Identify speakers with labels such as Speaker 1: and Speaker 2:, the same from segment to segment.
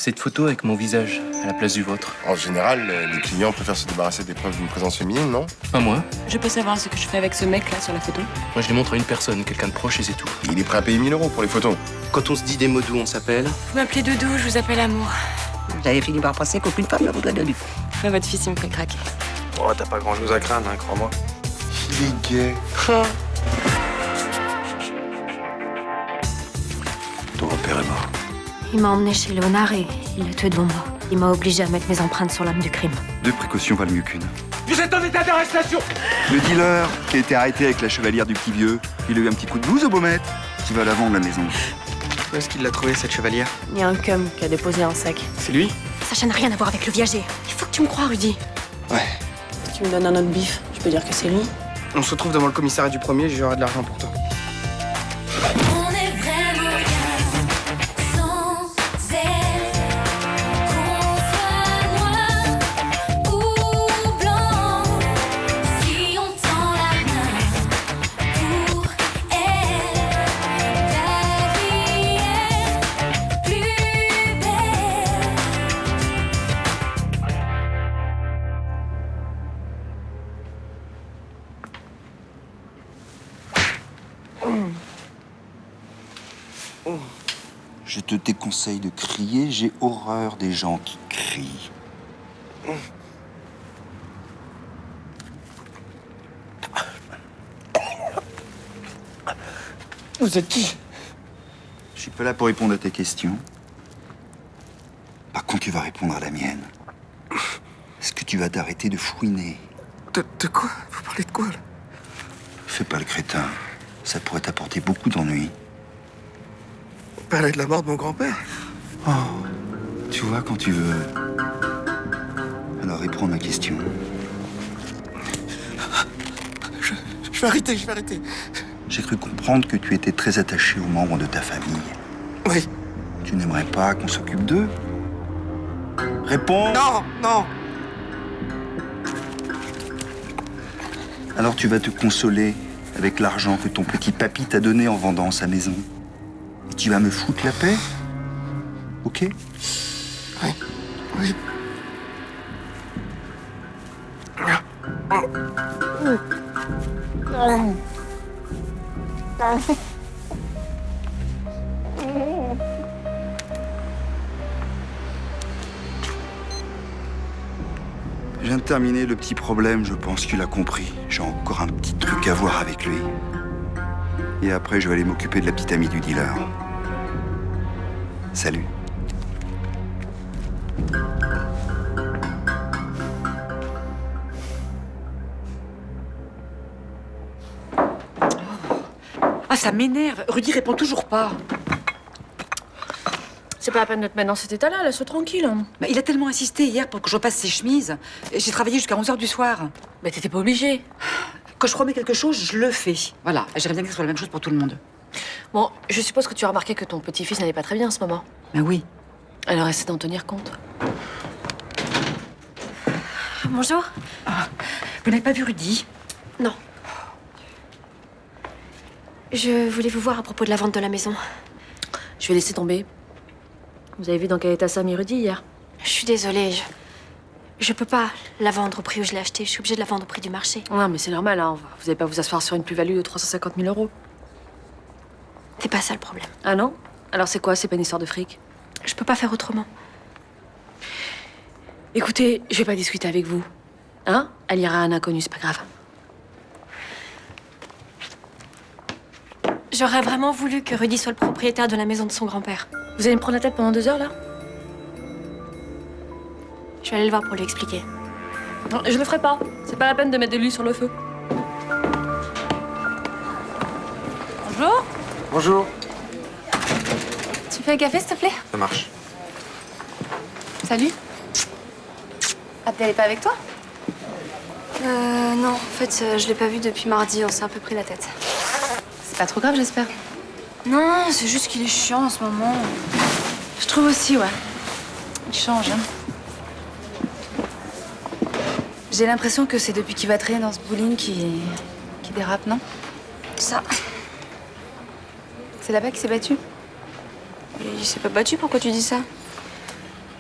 Speaker 1: cette photo avec mon visage à la place du vôtre.
Speaker 2: En général, les clients préfèrent se débarrasser des preuves d'une présence féminine, non?
Speaker 1: Pas moi.
Speaker 3: Je peux savoir ce que je fais avec ce mec-là sur la photo?
Speaker 1: Moi, je les montre à une personne, quelqu'un de proche et c'est tout.
Speaker 2: Il est prêt à payer 1000 € pour les photos.
Speaker 1: Quand on se dit des mots doux, on s'appelle.
Speaker 3: Vous m'appelez Doudou, je vous appelle Amour.
Speaker 4: J'avais fini par penser qu'aucune femme ne voudrait de lui.
Speaker 3: Mais votre fils, il me fait craquer.
Speaker 5: Oh, t'as pas grand-chose à craindre, hein, crois-moi.
Speaker 2: Il est gay.
Speaker 5: Ton repère est mort.
Speaker 6: Il m'a emmené chez Léonard et il l'a tué devant moi. Il m'a obligé à mettre mes empreintes sur l'âme du crime.
Speaker 7: 2 précautions valent mieux qu'une.
Speaker 5: Vous êtes en état d'arrestation!
Speaker 7: Le dealer qui a été arrêté avec la chevalière du petit vieux, il a eu un petit coup de blues au Baumette. Qui va la vendre, la maison.
Speaker 5: Où est-ce qu'il l'a trouvé, cette chevalière?
Speaker 3: Il y a un cum qui a déposé un sac.
Speaker 5: C'est lui?
Speaker 6: Ça n'a rien à voir avec le viager. Il faut que tu me crois, Rudy.
Speaker 5: Ouais.
Speaker 3: Si tu me donnes un autre bif, je peux dire que c'est lui.
Speaker 5: On se retrouve devant le commissariat du premier, j'aurai de l'argent pour toi.
Speaker 8: On est vraiment bien sans elle. Qu'on soit noir ou blanc, si on tend la main pour elle, la vie est plus belle.
Speaker 7: Je te déconseille de crier, j'ai horreur des gens qui crient.
Speaker 5: Vous êtes qui?
Speaker 7: Je suis pas là pour répondre à tes questions. Par contre, tu vas répondre à la mienne. Est-ce que tu vas t'arrêter de fouiner?
Speaker 5: De quoi? Vous parlez de quoi, là?
Speaker 7: Fais pas le crétin. Ça pourrait t'apporter beaucoup d'ennuis.
Speaker 5: Vous parlez de la mort de mon grand-père?
Speaker 7: Oh, tu vois quand tu veux. Alors réponds à ma question.
Speaker 5: Je vais arrêter.
Speaker 7: J'ai cru comprendre que tu étais très attaché aux membres de ta famille.
Speaker 5: Oui.
Speaker 7: Tu n'aimerais pas qu'on s'occupe d'eux? Réponds!
Speaker 5: Non!
Speaker 7: Alors tu vas te consoler avec l'argent que ton petit papy t'a donné en vendant sa maison. Et tu vas me foutre la paix? Ok?
Speaker 5: Oui.
Speaker 7: Je viens de terminer le petit problème, je pense qu'il a compris. J'ai encore un petit truc à voir avec lui. Et après, je vais aller m'occuper de la petite amie du dealer. Salut.
Speaker 9: Ah, ça m'énerve. Rudy répond toujours pas.
Speaker 3: C'est pas la peine de te mettre dans cet état-là, laisse-le tranquille.
Speaker 9: Mais il a tellement insisté hier pour que je repasse ses chemises. J'ai travaillé jusqu'à 11h du soir.
Speaker 3: Mais t'étais pas obligée.
Speaker 9: Quand je promets quelque chose, je le fais. Voilà, j'aimerais bien que ce soit la même chose pour tout le monde.
Speaker 3: Bon, je suppose que tu as remarqué que ton petit-fils n'allait pas très bien en ce moment.
Speaker 9: Ben oui.
Speaker 3: Alors essaie d'en tenir compte.
Speaker 6: Bonjour.
Speaker 9: Vous n'avez pas vu Rudy?
Speaker 6: Non. Je voulais vous voir à propos de la vente de la maison.
Speaker 3: Je vais laisser tomber. Vous avez vu dans quel état ça a mis Rudy hier?
Speaker 6: Je suis désolée, je peux pas la vendre au prix où je l'ai achetée. Je suis obligée de la vendre au prix du marché.
Speaker 3: Non, mais c'est normal, hein. Vous allez pas vous asseoir sur une plus-value de 350 000 €.
Speaker 6: C'est pas ça le problème.
Speaker 3: Ah non? Alors c'est quoi? C'est pas une histoire de fric?
Speaker 6: Je peux pas faire autrement.
Speaker 3: Écoutez, je vais pas discuter avec vous. Hein? Elle ira à un inconnu, c'est pas grave.
Speaker 6: J'aurais vraiment voulu que Rudy soit le propriétaire de la maison de son grand-père.
Speaker 3: Vous allez me prendre la tête pendant 2 heures, là?
Speaker 6: Je vais aller le voir pour lui expliquer.
Speaker 3: Non, je le ferai pas. C'est pas la peine de mettre de l'huile sur le feu. Bonjour.
Speaker 5: Bonjour.
Speaker 6: Tu fais un café, s'il te plaît?
Speaker 5: Ça marche.
Speaker 6: Salut. Abdel est pas avec toi? Non, en fait, je l'ai pas vu depuis mardi, on s'est un peu pris la tête.
Speaker 10: C'est pas trop grave, j'espère.
Speaker 6: Non, c'est juste qu'il est chiant en ce moment.
Speaker 10: Je trouve aussi, ouais. Il change, hein. J'ai l'impression que c'est depuis qu'il va traîner dans ce bowling qui dérape, non?
Speaker 6: Ça.
Speaker 10: C'est là-bas qu'il s'est battu?
Speaker 6: Il s'est pas battu, pourquoi tu dis ça?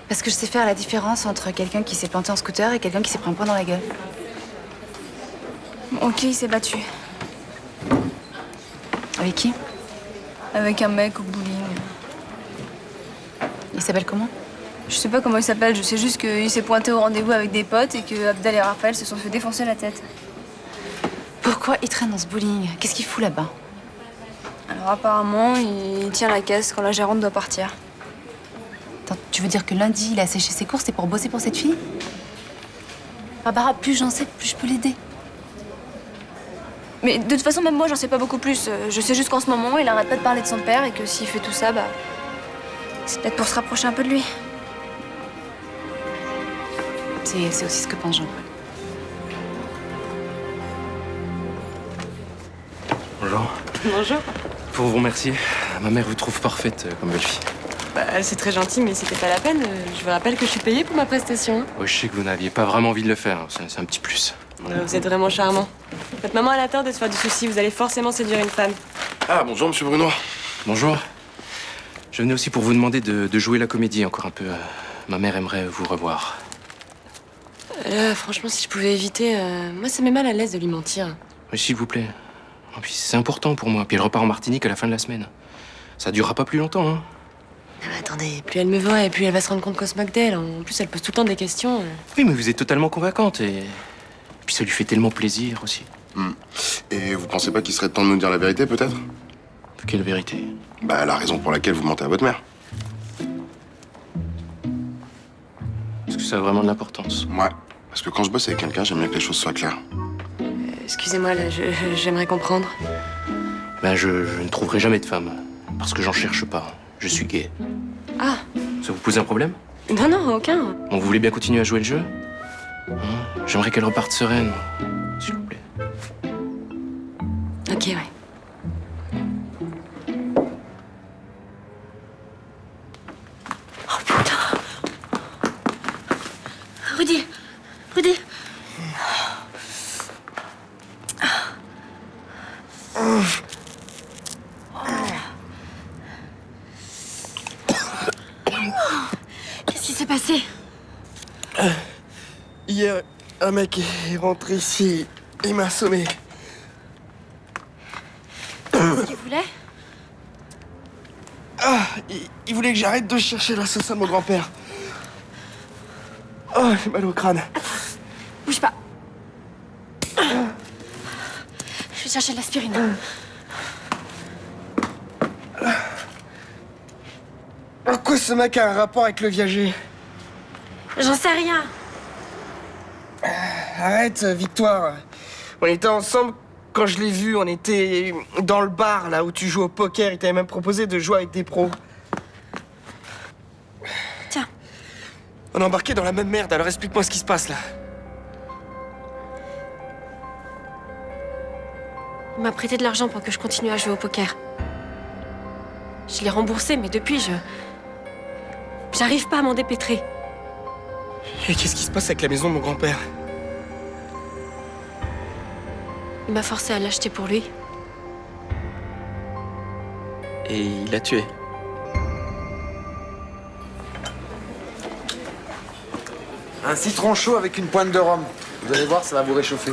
Speaker 10: Parce que je sais faire la différence entre quelqu'un qui s'est planté en scooter et quelqu'un qui s'est pris un point dans la gueule.
Speaker 6: Ok, il s'est battu.
Speaker 10: Avec qui?
Speaker 6: Avec un mec au bowling.
Speaker 10: Il s'appelle comment?
Speaker 6: Je sais pas comment il s'appelle, je sais juste qu'il s'est pointé au rendez-vous avec des potes et que Abdel et Raphaël se sont fait défoncer la tête.
Speaker 10: Pourquoi il traîne dans ce bowling? Qu'est-ce qu'il fout là-bas?
Speaker 6: Alors apparemment, il tient la caisse quand la gérante doit partir.
Speaker 10: Attends, tu veux dire que lundi, il a séché ses courses et pour bosser pour cette fille? Barbara, plus j'en sais, plus je peux l'aider.
Speaker 6: Mais de toute façon, même moi, j'en sais pas beaucoup plus. Je sais juste qu'en ce moment, il arrête pas de parler de son père et que s'il fait tout ça, bah... c'est peut-être pour se rapprocher un peu de lui.
Speaker 10: C'est aussi ce que pense Jean-Paul.
Speaker 1: Bonjour.
Speaker 11: Bonjour.
Speaker 1: Pour vous remercier, ma mère vous trouve parfaite comme belle-fille.
Speaker 11: Bah, c'est très gentil, mais c'était pas la peine. Je vous rappelle que je suis payée pour ma prestation.
Speaker 1: Ouais, je sais que vous n'aviez pas vraiment envie de le faire, c'est un petit plus.
Speaker 11: Vous êtes vraiment charmant. Votre maman, elle a tort de se faire du souci. Vous allez forcément séduire une femme.
Speaker 2: Ah, bonjour, monsieur Bruno.
Speaker 1: Bonjour. Je venais aussi pour vous demander de jouer la comédie encore un peu. Ma mère aimerait vous revoir.
Speaker 11: Franchement, si je pouvais éviter... moi, ça met mal à l'aise de lui mentir.
Speaker 1: Oui, s'il vous plaît. Et puis c'est important pour moi. Puis elle repart en Martinique à la fin de la semaine. Ça durera pas plus longtemps, hein.
Speaker 11: Ah bah, attendez, plus elle me voit et plus elle va se rendre compte qu'on se moque d'elle. En plus, elle pose tout le temps des questions.
Speaker 1: Oui, mais vous êtes totalement convaincante et puis ça lui fait tellement plaisir aussi.
Speaker 2: Et vous pensez pas qu'il serait temps de nous dire la vérité, peut-être?
Speaker 1: Quelle vérité?
Speaker 2: Bah, la raison pour laquelle vous mentez à votre mère.
Speaker 1: Est-ce que ça a vraiment de l'importance?
Speaker 2: Ouais. Parce que quand je bosse avec quelqu'un, j'aime bien que les choses soient claires.
Speaker 11: Excusez-moi, là, j'aimerais comprendre.
Speaker 1: Ben, je ne trouverai jamais de femme. Parce que j'en cherche pas. Je suis gay.
Speaker 11: Ah.
Speaker 1: Ça vous pose un problème?
Speaker 11: Non, non, aucun.
Speaker 1: Bon, vous voulez bien continuer à jouer le jeu? J'aimerais qu'elle reparte sereine, s'il vous plaît.
Speaker 11: Ok, ouais.
Speaker 3: Oh putain! Rudy! Rudy! Qu'est-ce qui s'est passé?
Speaker 5: Hier, un mec est rentré ici. Il m'a assommé.
Speaker 3: Qu'est-ce qu'il voulait?
Speaker 5: Ah, il voulait que j'arrête de chercher l'assassin de mon grand-père. Oh, j'ai mal au crâne.
Speaker 3: Bouge pas. Je vais chercher de l'aspirine.
Speaker 5: Pourquoi ce mec a un rapport avec le viager?
Speaker 3: J'en sais rien.
Speaker 5: Arrête, Victoire. On était ensemble quand je l'ai vu. On était dans le bar, là où tu joues au poker. Il t'avait même proposé de jouer avec des pros.
Speaker 3: Tiens.
Speaker 5: On est embarqué dans la même merde, alors explique-moi ce qui se passe, là.
Speaker 3: Il m'a prêté de l'argent pour que je continue à jouer au poker. Je l'ai remboursé, mais depuis, j'arrive pas à m'en dépêtrer.
Speaker 5: Et qu'est-ce qui se passe avec la maison de mon grand-père?
Speaker 3: Il m'a forcé à l'acheter pour lui.
Speaker 1: Et il l'a tué.
Speaker 12: Un citron chaud avec une pointe de rhum. Vous allez voir, ça va vous réchauffer.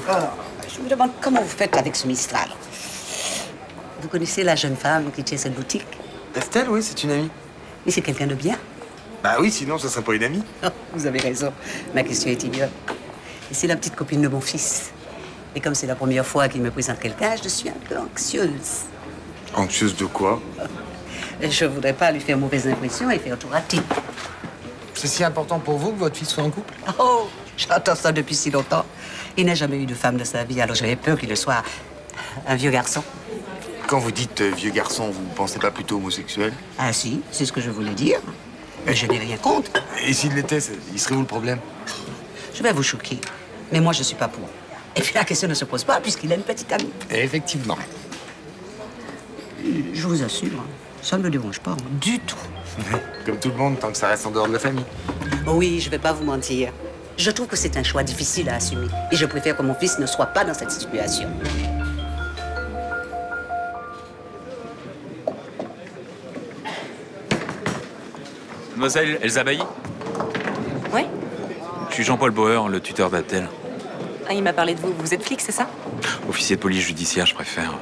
Speaker 4: Je me demande comment vous faites avec ce Mistral. Vous connaissez la jeune femme qui tient cette boutique?
Speaker 12: Estelle, oui, c'est une amie.
Speaker 4: Mais c'est quelqu'un de bien?
Speaker 12: Bah oui, sinon ça serait pas une amie.
Speaker 4: Vous avez raison. Ma question est idiote. Et c'est la petite copine de mon fils. Et comme c'est la première fois qu'il me présente quelqu'un, je suis un peu anxieuse.
Speaker 12: Anxieuse de quoi?
Speaker 4: Je voudrais pas lui faire mauvaise impression et faire tout rater.
Speaker 12: C'est si important pour vous que votre fils soit en couple?
Speaker 4: Oh, j'entends ça depuis si longtemps. Il n'a jamais eu de femme de sa vie, alors j'avais peur qu'il soit un vieux garçon.
Speaker 12: Quand vous dites vieux garçon, vous pensez pas plutôt homosexuel?
Speaker 4: Ah si, c'est ce que je voulais dire. Mais je n'ai rien contre.
Speaker 12: Et s'il l'était, il serait où le problème?
Speaker 4: Je vais vous choquer, mais moi je suis pas pour. Et puis la question ne se pose pas puisqu'il a une petite amie.
Speaker 12: Et effectivement.
Speaker 4: Je vous assure, ça ne me dérange pas du tout.
Speaker 12: Comme tout le monde, tant que ça reste en dehors de la famille.
Speaker 4: Oui, je vais pas vous mentir. Je trouve que c'est un choix difficile à assumer. Et je préfère que mon fils ne soit pas dans cette situation.
Speaker 13: Mademoiselle Elsa Bailly?
Speaker 4: Ouais.
Speaker 13: Je suis Jean-Paul Bauer, le tuteur d'Abdel.
Speaker 4: Ah, il m'a parlé de vous. Vous êtes flic, c'est ça?
Speaker 13: Officier de police judiciaire, je préfère.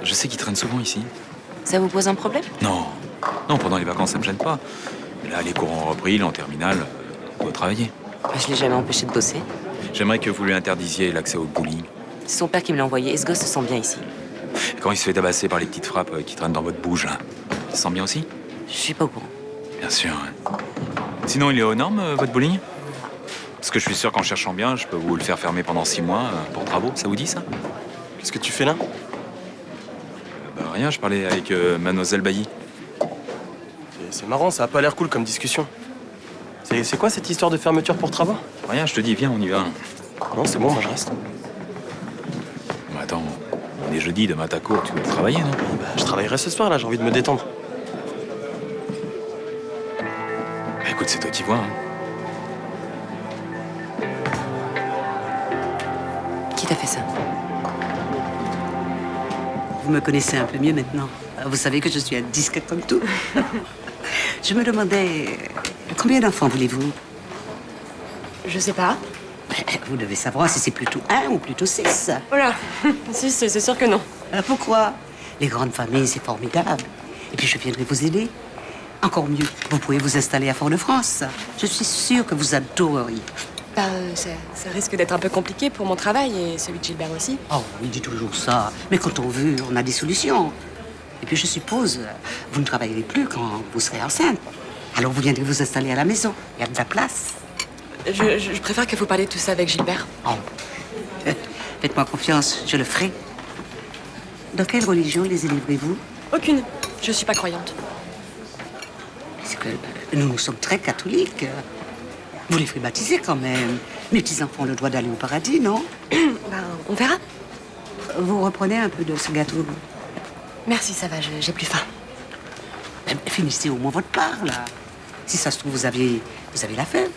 Speaker 13: Je sais qu'il traîne souvent ici.
Speaker 4: Ça vous pose un problème?
Speaker 13: Non. Non, pendant les vacances, ça me gêne pas. Mais là, les cours ont repris, il est en terminale. On doit travailler.
Speaker 4: Je l'ai jamais empêché de bosser.
Speaker 13: J'aimerais que vous lui interdisiez l'accès au bowling.
Speaker 4: C'est son père qui me l'a envoyé. Et ce gosse se sent bien ici.
Speaker 13: Et quand il se fait tabasser par les petites frappes qui traînent dans votre bouche, là, il se sent bien aussi?
Speaker 4: Je suis pas au courant.
Speaker 13: Bien sûr, ouais. Sinon, il est aux normes, votre bowling? Parce que je suis sûr qu'en cherchant bien, je peux vous le faire fermer pendant 6 mois pour travaux. Ça vous dit, ça?
Speaker 2: Qu'est-ce que tu fais là?
Speaker 13: Bah, rien, je parlais avec Mademoiselle Bailly.
Speaker 2: C'est marrant, ça a pas l'air cool comme discussion. C'est quoi cette histoire de fermeture pour travaux?
Speaker 13: Rien, je te dis, viens, on y va.
Speaker 2: Non, c'est bon, moi je reste.
Speaker 13: Bah, attends, on est jeudi, demain t'as cours, tu veux travailler, non?
Speaker 2: Bah, je travaillerai ce soir, là, j'ai envie de me détendre.
Speaker 13: Bah, écoute, c'est toi qui vois, hein.
Speaker 4: Qui t'a fait ça? Vous me connaissez un peu mieux maintenant. Vous savez que je suis un disque comme tout. Je me demandais, combien d'enfants voulez-vous?
Speaker 11: Je sais pas.
Speaker 4: Vous devez savoir si c'est plutôt 1 ou plutôt 6.
Speaker 11: Oh là, si, c'est sûr que non.
Speaker 4: Pourquoi? Les grandes familles, c'est formidable. Et puis je viendrai vous aider. Encore mieux, vous pouvez vous installer à Fort-de-France. Je suis sûre que vous adoreriez.
Speaker 11: Bah, ça risque d'être un peu compliqué pour mon travail et celui de Gilbert aussi.
Speaker 4: Oh, il dit toujours ça. Mais quand on veut, on a des solutions. Et puis je suppose, vous ne travaillerez plus quand vous serez enceinte. Alors vous viendrez vous installer à la maison. Il y a de la place.
Speaker 11: Je préfère que vous parliez de tout ça avec Gilbert.
Speaker 4: Oh. Faites-moi confiance, je le ferai. Dans quelle religion les élevrez-vous?
Speaker 11: Aucune. Je suis pas croyante.
Speaker 4: Parce que nous sommes très catholiques. Vous les ferez baptiser quand même. Mes petits-enfants ont le droit d'aller au paradis, non?
Speaker 11: Ben, on verra.
Speaker 4: Vous reprenez un peu de ce gâteau.
Speaker 11: Merci, ça va, j'ai plus faim.
Speaker 4: Finissez au moins votre part, là. Si ça se trouve, vous avez la fève.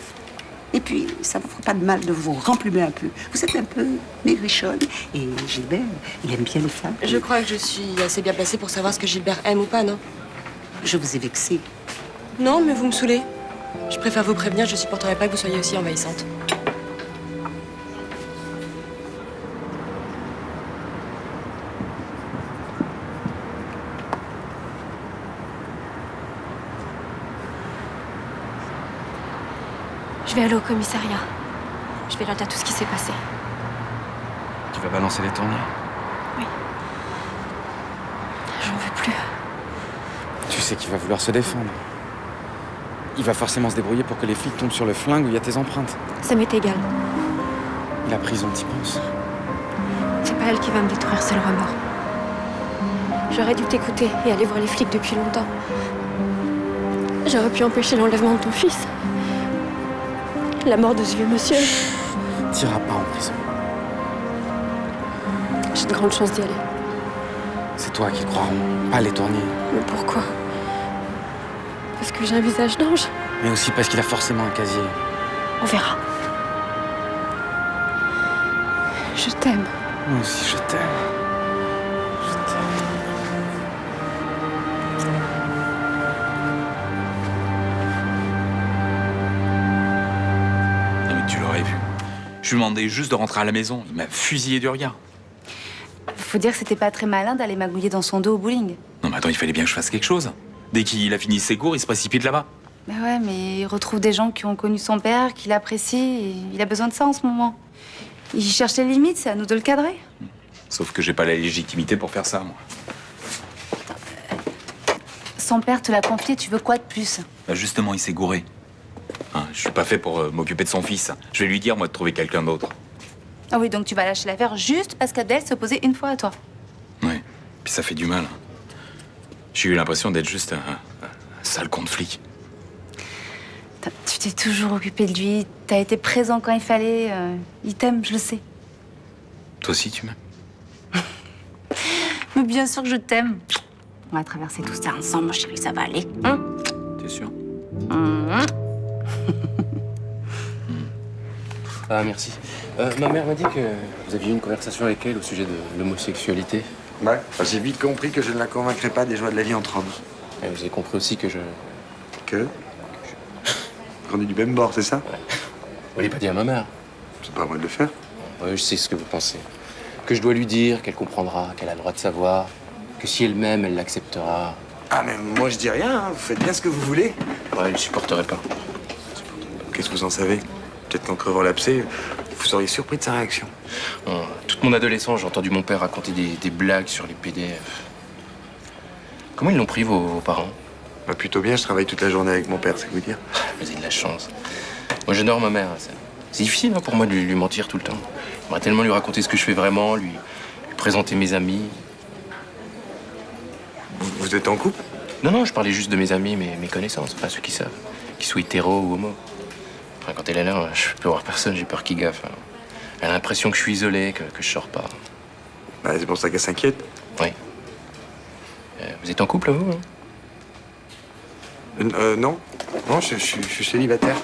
Speaker 4: Et puis, ça ne vous fera pas de mal de vous remplumer un peu. Vous êtes un peu maigrichonne. Et Gilbert, il aime bien les femmes.
Speaker 11: Je crois que je suis assez bien placée pour savoir ce que Gilbert aime ou pas, non?
Speaker 4: Je vous ai vexé.
Speaker 11: Non, mais vous me saoulez. Je préfère vous prévenir, je supporterai pas que vous soyez aussi envahissante.
Speaker 3: Je vais aller au commissariat. Je vais leur dire tout ce qui s'est passé.
Speaker 1: Tu vas balancer les tourniers?
Speaker 3: Oui. J'en veux plus.
Speaker 14: Tu sais qu'il va vouloir se défendre. Il va forcément se débrouiller pour que les flics tombent sur le flingue où il y a tes empreintes.
Speaker 3: Ça m'est égal.
Speaker 14: La prison, t'y penses?
Speaker 3: C'est pas elle qui va me détruire, c'est le remords. J'aurais dû t'écouter et aller voir les flics depuis longtemps. J'aurais pu empêcher l'enlèvement de ton fils. La mort de ce vieux monsieur.
Speaker 14: T'iras pas en prison.
Speaker 3: J'ai de grandes chances d'y aller.
Speaker 14: C'est toi qui croiront, pas les tourniers.
Speaker 3: Mais pourquoi? Parce que j'ai un visage d'ange?
Speaker 14: Mais aussi parce qu'il a forcément un casier.
Speaker 3: On verra. Je t'aime.
Speaker 14: Moi aussi, je t'aime. Je t'aime.
Speaker 13: Non, mais tu l'aurais vu. Je lui demandais juste de rentrer à la maison. Il m'a fusillé du regard.
Speaker 10: Faut dire que c'était pas très malin d'aller magouiller dans son dos au bowling.
Speaker 13: Non, mais attends, il fallait bien que je fasse quelque chose. Dès qu'il a fini ses cours, il se précipite là-bas.
Speaker 10: Bah ouais, mais il retrouve des gens qui ont connu son père, qui l'apprécient, et il a besoin de ça en ce moment. Il cherche les limites, c'est à nous de le cadrer.
Speaker 13: Sauf que j'ai pas la légitimité pour faire ça, moi.
Speaker 10: Son père te l'a confié, tu veux quoi de plus?
Speaker 13: Bah justement, il s'est gouré. Hein, je suis pas fait pour m'occuper de son fils. Je vais lui dire, moi, de trouver quelqu'un d'autre.
Speaker 10: Ah oui, donc tu vas lâcher l'affaire juste parce qu'Abdel s'est opposé une fois à toi.
Speaker 13: Ouais, puis ça fait du mal. J'ai eu l'impression d'être juste un sale con de flic.
Speaker 10: Tu t'es toujours occupé de lui, t'as été présent quand il fallait. Il t'aime, je le sais.
Speaker 13: Toi aussi, tu m'aimes?
Speaker 10: Mais bien sûr que je t'aime. On va traverser tout ça ensemble, mon chéri, ça va aller. Hein?
Speaker 13: T'es sûr?
Speaker 1: Ah, merci. Ma mère m'a dit que vous aviez eu une conversation avec elle au sujet de l'homosexualité.
Speaker 12: Ouais, j'ai vite compris que je ne la convaincrais pas des joies de la vie entre hommes.
Speaker 1: Et vous avez compris aussi que je...
Speaker 12: Que?
Speaker 7: qu'on est du même bord, c'est ça?
Speaker 1: Vous l'avez pas dit à ma mère.
Speaker 7: C'est pas à moi de le faire.
Speaker 1: Oui, je sais ce que vous pensez. Que je dois lui dire, qu'elle comprendra, qu'elle a le droit de savoir, que si elle m'aime, elle l'acceptera.
Speaker 7: Ah, mais moi, je dis rien, hein. Vous faites bien ce que vous voulez.
Speaker 1: Ouais, elle supporterait pas.
Speaker 7: Qu'est-ce que vous en savez? Peut-être qu'en crevant l'abcès, vous seriez surpris de sa réaction.
Speaker 1: Bon, toute mon adolescence, j'ai entendu mon père raconter des blagues sur les PDF. Comment ils l'ont pris, vos parents?
Speaker 7: Bah, plutôt bien, je travaille toute la journée avec mon père, c'est vous dire.
Speaker 1: Vous avez de la chance. Moi, j'adore ma mère. C'est difficile hein, pour moi de lui mentir tout le temps. J'aimerais tellement lui raconter ce que je fais vraiment, lui présenter mes amis.
Speaker 7: Vous êtes en couple?
Speaker 1: Non, je parlais juste de mes amis, mes connaissances, pas ceux qui savent. Qu'ils soient hétéros ou homo. Enfin, quand elle est là, je peux voir personne, j'ai peur qu'il gaffe. Elle a l'impression que je suis isolé, que je sors pas.
Speaker 7: Bah, c'est pour ça qu'elle s'inquiète.
Speaker 1: Oui. Vous êtes en couple, vous hein?
Speaker 7: Non. Non, je suis célibataire.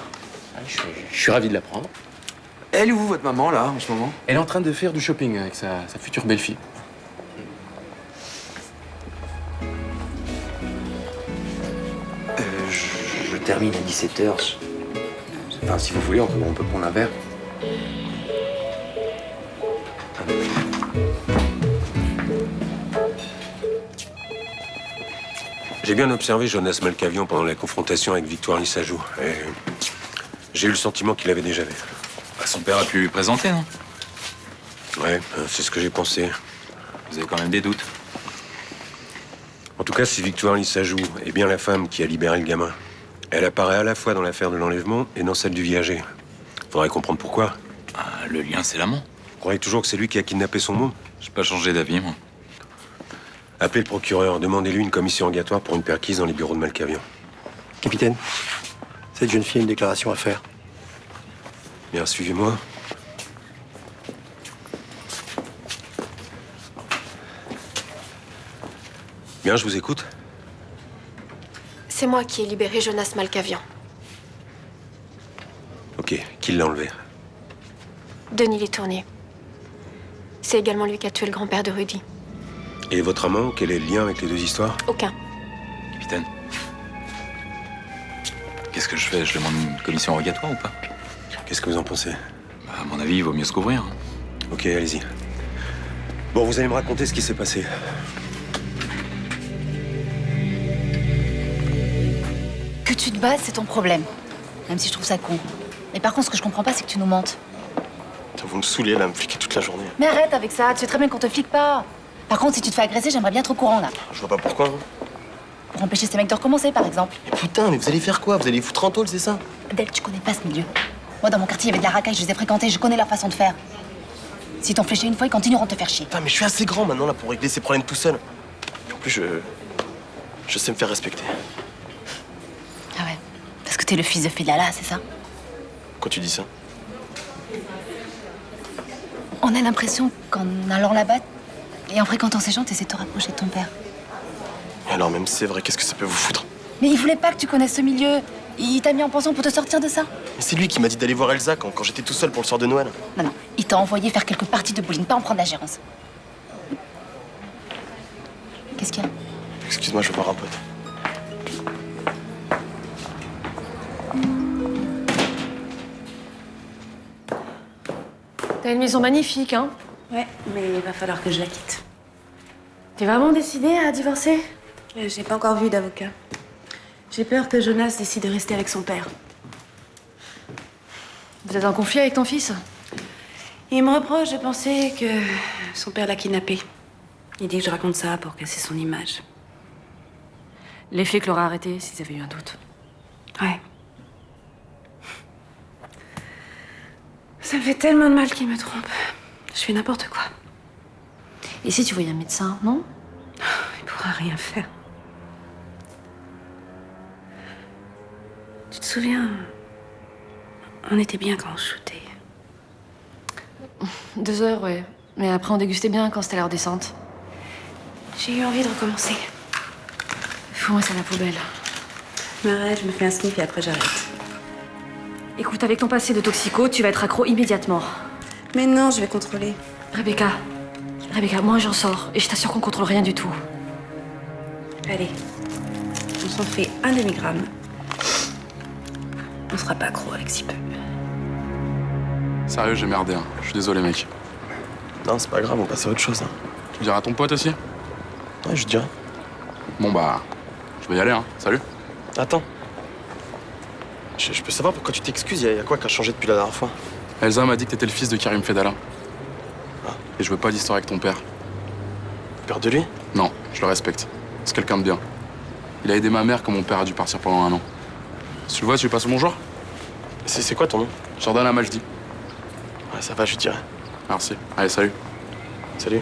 Speaker 1: Ah, je suis ravi de l'apprendre.
Speaker 7: Elle est où, votre maman, là, en ce moment?
Speaker 1: Elle est en train de faire du shopping avec sa future belle-fille.
Speaker 7: Je termine à 17h. Enfin, si vous voulez, on peut prendre un verre.
Speaker 15: J'ai bien observé Jonas Malkavian pendant la confrontation avec Victoire Lissajou. Et j'ai eu le sentiment qu'il avait déjà vu.
Speaker 13: Bah, son père a pu lui présenter, non?
Speaker 15: Ouais, c'est ce que j'ai pensé.
Speaker 13: Vous avez quand même des doutes.
Speaker 15: En tout cas, si Victoire Lissajou est bien la femme qui a libéré le gamin, elle apparaît à la fois dans l'affaire de l'enlèvement et dans celle du viager. Faudrait comprendre pourquoi.
Speaker 13: Ah, le lien, c'est l'amant.
Speaker 15: Vous croyez toujours que c'est lui qui a kidnappé son môme?
Speaker 13: J'ai pas changé d'avis, moi.
Speaker 15: Appelez le procureur, demandez-lui une commission rogatoire pour une perquise dans les bureaux de Malkavian.
Speaker 2: Capitaine, cette jeune fille a une déclaration à faire.
Speaker 15: Bien, suivez-moi. Bien, je vous écoute.
Speaker 3: C'est moi qui ai libéré Jonas Malkavian.
Speaker 15: Ok, qui l'a enlevé?
Speaker 3: Denis Letournier. C'est également lui qui a tué le grand-père de Rudy.
Speaker 15: Et votre amant, quel est le lien avec les deux histoires?
Speaker 3: Aucun.
Speaker 13: Capitaine. Qu'est-ce que je fais? Je demande une commission rogatoire ou pas?
Speaker 15: Qu'est-ce que vous en pensez?
Speaker 13: Bah, à mon avis, il vaut mieux se couvrir.
Speaker 15: Ok, allez-y. Bon, vous allez me raconter ce qui s'est passé.
Speaker 10: Que tu te bases, c'est ton problème. Même si je trouve ça con. Mais par contre, ce que je comprends pas, c'est que tu nous mentes.
Speaker 2: Vous me saoulez là, à me fliquer toute la journée.
Speaker 10: Mais arrête avec ça, tu sais très bien qu'on te flique pas. Par contre, si tu te fais agresser, j'aimerais bien être au courant, là.
Speaker 2: Je vois pas pourquoi. Hein.
Speaker 10: Pour empêcher ces mecs de recommencer, par exemple.
Speaker 2: Mais putain, mais vous allez faire quoi? Vous allez les foutre en tôle, c'est ça?
Speaker 10: Adèle, tu connais pas ce milieu. Moi, dans mon quartier, il y avait de la racaille, je les ai fréquentés, je connais leur façon de faire. Si t'ont fléché une fois, ils continueront de te faire chier.
Speaker 2: Putain, mais je suis assez grand maintenant là pour régler ces problèmes tout seul. En plus, je sais me faire respecter.
Speaker 10: Ah ouais. Parce que t'es le fils de Filala, c'est ça?
Speaker 2: Quand tu dis ça?
Speaker 10: On a l'impression qu'en allant là-bas et en fréquentant ces gens, t'essaies de te rapprocher de ton père.
Speaker 2: Et alors même si c'est vrai, qu'est-ce que ça peut vous foutre?
Speaker 10: Mais il voulait pas que tu connaisses ce milieu. Il t'a mis en pension pour te sortir de ça.
Speaker 2: Mais c'est lui qui m'a dit d'aller voir Elsa quand j'étais tout seul pour le soir de Noël.
Speaker 10: Non, il t'a envoyé faire quelques parties de bowling, pas en prendre la gérance. Qu'est-ce qu'il y a?
Speaker 2: Excuse-moi, je vais voir un pote.
Speaker 11: T'as une maison magnifique, hein?
Speaker 16: Ouais, mais il va falloir que je la quitte.
Speaker 11: T'es vraiment décidée à divorcer?
Speaker 16: J'ai pas encore vu d'avocat. J'ai peur que Jonas décide de rester avec son père.
Speaker 11: Vous êtes en conflit avec ton fils?
Speaker 16: Il me reproche de penser que son père l'a kidnappé. Il dit que je raconte ça pour casser son image.
Speaker 11: Les flics l'auraient arrêté s'ils avaient eu un doute.
Speaker 16: Ouais. Ça me fait tellement de mal qu'il me trompe. Je fais n'importe quoi.
Speaker 11: Et si tu voyais un médecin, non?
Speaker 16: Il pourra rien faire. Tu te souviens? On était bien quand on shootait.
Speaker 11: 2 heures, ouais. Mais après, on dégustait bien quand c'était l'heure descente.
Speaker 16: J'ai eu envie de recommencer.
Speaker 11: Fous-moi ça à la poubelle.
Speaker 16: Je me fais un sniff et après j'arrête.
Speaker 11: Écoute, avec ton passé de toxico, tu vas être accro immédiatement.
Speaker 16: Mais non, je vais contrôler.
Speaker 11: Rebecca, moi j'en sors et je t'assure qu'on contrôle rien du tout.
Speaker 16: Allez, on s'en fait 1 demi-gramme. On sera pas accro avec si peu.
Speaker 17: Sérieux, j'ai merdé, hein. Je suis désolé, mec.
Speaker 2: Non, c'est pas grave, on passe à autre chose. Hein.
Speaker 17: Tu diras à ton pote aussi?
Speaker 2: Ouais, je dirais.
Speaker 17: Bon, bah, je vais y aller, hein. Salut.
Speaker 2: Attends. Je peux savoir pourquoi tu t'excuses? Y a quoi qui a changé depuis la dernière fois?
Speaker 17: Elsa m'a dit que t'étais le fils de Karim Fedala. Et je veux pas d'histoire avec ton père.
Speaker 2: Peur de lui?
Speaker 17: Non, je le respecte. C'est quelqu'un de bien. Il a aidé ma mère quand mon père a dû partir pendant 1 an. Si tu le vois, tu lui passes le bonjour?
Speaker 2: C'est quoi ton nom?
Speaker 17: Jordan Amajdi.
Speaker 2: Ouais, ça va, je dirais.
Speaker 17: Merci. Allez, salut.
Speaker 2: Salut.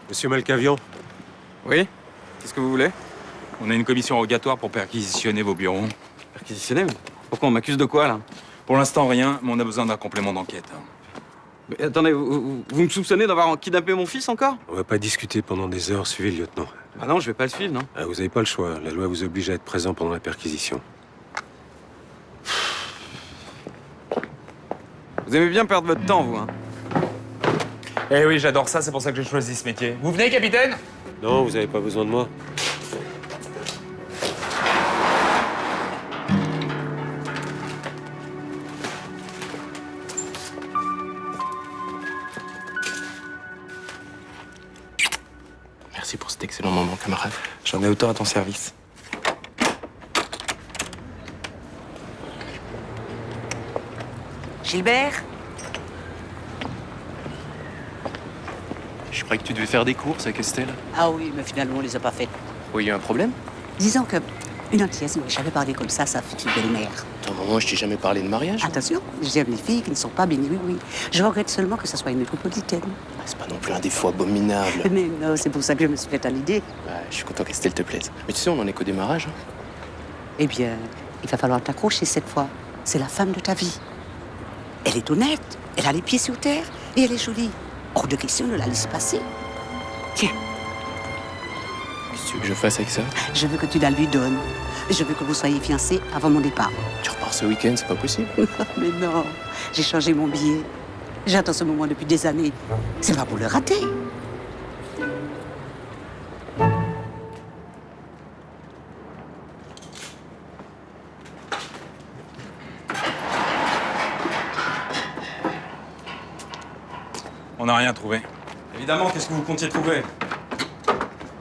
Speaker 15: Monsieur Malcavian.
Speaker 14: Oui? Qu'est-ce que vous voulez?
Speaker 13: On a une commission rogatoire pour perquisitionner vos bureaux.
Speaker 14: Perquisitionner? Pourquoi on m'accuse de quoi, là?
Speaker 13: Pour l'instant, rien, mais on a besoin d'un complément d'enquête.
Speaker 14: Mais attendez, vous me soupçonnez d'avoir kidnappé mon fils encore?
Speaker 15: On va pas discuter pendant des heures, suivez le lieutenant.
Speaker 14: Ah non, je vais pas le suivre, non?
Speaker 15: Ah, vous avez pas le choix, la loi vous oblige à être présent pendant la perquisition.
Speaker 14: Vous aimez bien perdre votre temps, vous, hein?
Speaker 13: Eh oui, j'adore ça, c'est pour ça que j'ai choisi ce métier. Vous venez, capitaine?
Speaker 15: Non, vous avez pas besoin de moi.
Speaker 1: Merci pour cet excellent moment, camarade.
Speaker 14: J'en ai autant à ton service.
Speaker 4: Gilbert?
Speaker 1: Je croyais que tu devais faire des courses avec Estelle.
Speaker 4: Ah oui, mais finalement, on les a pas faites.
Speaker 1: Oui, il y a un problème?
Speaker 4: Disons que une entière, si j'avais parlé comme ça fait une belle-mère.
Speaker 1: Attends, maman, je t'ai jamais parlé de mariage.
Speaker 4: Attention, j'aime les filles qui ne sont pas bénies, oui, oui. Je regrette seulement que ça soit une métropolitaine.
Speaker 1: C'est pas non plus un défaut abominable.
Speaker 4: Mais non, c'est pour ça que je me suis fait à l'idée.
Speaker 1: Ouais, je suis content qu'Estelle te plaise. Mais tu sais, on en est qu'au démarrage. Hein.
Speaker 4: Eh bien, il va falloir t'accrocher cette fois. C'est la femme de ta vie. Elle est honnête, elle a les pieds sur terre et elle est jolie. Hors de question de la laisser passer. Tiens,
Speaker 1: Qu'est-ce que tu veux que je fasse avec ça?
Speaker 4: je veux que tu la lui donnes. Je veux que vous soyez fiancés avant mon départ.
Speaker 1: Tu repars ce week-end, c'est pas possible.
Speaker 4: Mais non, j'ai changé mon billet. J'attends ce moment depuis des années. C'est pas pour le rater.
Speaker 13: On n'a rien trouvé.
Speaker 14: Évidemment, qu'est-ce que vous comptiez trouver?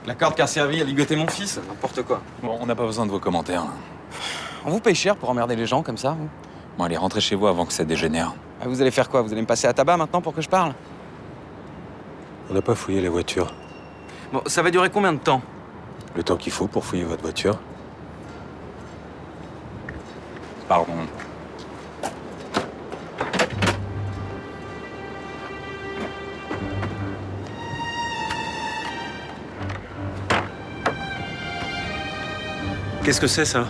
Speaker 14: La carte qui a servi à ligoter mon fils? N'importe quoi.
Speaker 13: Bon, on n'a pas besoin de vos commentaires. Là.
Speaker 14: On vous paye cher pour emmerder les gens comme ça, vous?
Speaker 13: Bon, allez, rentrez chez vous avant que ça dégénère.
Speaker 14: Ah, vous allez faire quoi? Vous allez me passer à tabac maintenant pour que je parle?
Speaker 15: On n'a pas fouillé la voiture.
Speaker 14: Bon, ça va durer combien de temps?
Speaker 15: Le temps qu'il faut pour fouiller votre voiture.
Speaker 13: Pardon.
Speaker 15: Qu'est-ce que c'est, ça?